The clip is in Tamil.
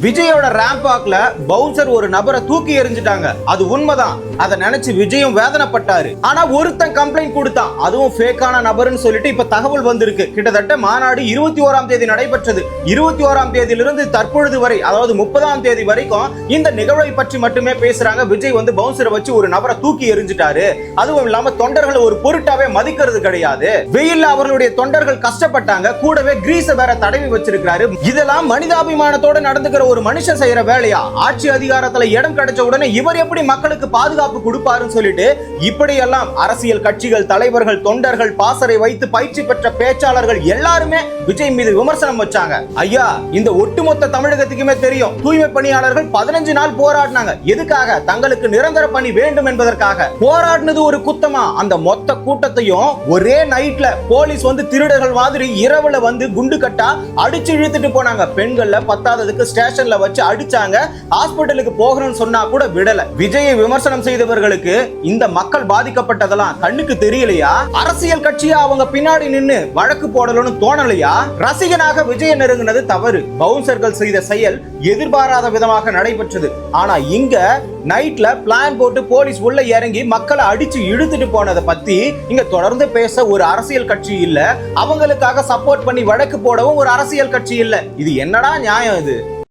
விஜயோட ரேம்ப் வாக்ல பவுன்சர் ஒரு நபரை தூக்கி எறிஞ்சிட்டாங்க. அது உண்மைதான். அதை நினைச்சு விஜயும் வேதனைப்பட்டாரு. ஆனா ஒருத்தன் கம்ப்ளைண்ட் கொடுத்தான், அதுவும் ஃபேக்கான நபர்னு சொல்லிட்டு இப்ப தகவல் வந்திருக்கு. கிட்டத்தட்ட மாநாடு 21ஆம் தேதி நடைபெற்றது. 21ஆம் தேதியிலிருந்து தற்பொழுது வரை, அதாவது 30ஆம் தேதி வரைக்கும் இந்த நிகழ்வை பற்றி மட்டுமே பேசுறாங்க. விஜய் வந்து பவுன்சரை வச்சு ஒரு நபரை தூக்கி எறிஞ்சிட்டாரு. அதுவும் இல்லாம தொண்டர்களை ஒரு பொருட்டாவே மதிக்கிறது கிடையாது. வெயில்ல அவர்களுடைய தொண்டர்கள் கஷ்டப்பட்டாங்க, கூடவே கிரீஸ வேற தடவி வச்சிருக்காரு. இதெல்லாம் மனிதாபிமானத்தோட நடந்துக்கிற ஒரு மனுஷன் செய்யற வேலையா? ஆட்சி அதிகாரத்துல இடம் கிடைச்ச உடனே இவர் எப்படி மக்களுக்கு பாதுகாப்பு கொடுப்பாருன்னு சொல்லிட்டு இப்படி எல்லாம் அரசியல் கட்சிகள், தலைவர்கள், தொண்டர்கள், பாசறை வைத்து பயிற்சி பெற்ற பேச்சாளர்கள் எல்லாருமே விஜய் மீது விமர்சனம் வச்சாங்க. ஐயா, இந்த ஒட்டுமொத்த தமிழகத்துக்குமே தெரியும், தூய்மை பணியாளர்கள் 15 நாள் போராடினாங்க. எதுக்காக? தங்களுக்கு நிரந்தர பணி வேண்டும் என்பதற்காக. போராடினது ஒரு குத்தமா? அந்த மொத்த கூட்டத்தையும் ஒரே நைட்ல போலீஸ் வந்து திருடர்கள் மாதிரி இரவுல வந்து குண்டு கட்டா அடிச்சு இழுத்துட்டு போனாங்க. பெண்கள்ல பத்தாததுக்கு ஸ்டேஷன்ல வச்சு அடிச்சாங்க. ஹாஸ்பிடலுக்கு போகணும்னு சொன்னா கூட விடல. விஜயை விமர்சனம் செய்தவர்களுக்கு இந்த மக்கள் பாதிக்கப்பட்டதெல்லாம் கண்ணுக்கு தெரியலையா? அரசியல் கட்சியா அவங்க பின்னாடி நின்னு வழக்கு போடணும்னு தோணலையா? ரசிகனாக விஜய நெருங்கினது தவறு. பவுன்சர்கள் செய்த செயல் எதிர்பாராத விதமாக நடைபெற்றது. ஆனா இங்க நைட்ல பிளான் போட்டு போலீஸ் உள்ள இறங்கி மக்களை அடிச்சு இழுத்துட்டு போனதை பத்தி இங்க தொடர்ந்து பேச ஒரு அரசியல் கட்சி இல்ல. அவங்களுக்காக சப்போர்ட் பண்ணி வழக்கு போடவும் ஒரு அரசியல் கட்சி இல்ல. இது என்னடா நியாயம் இது?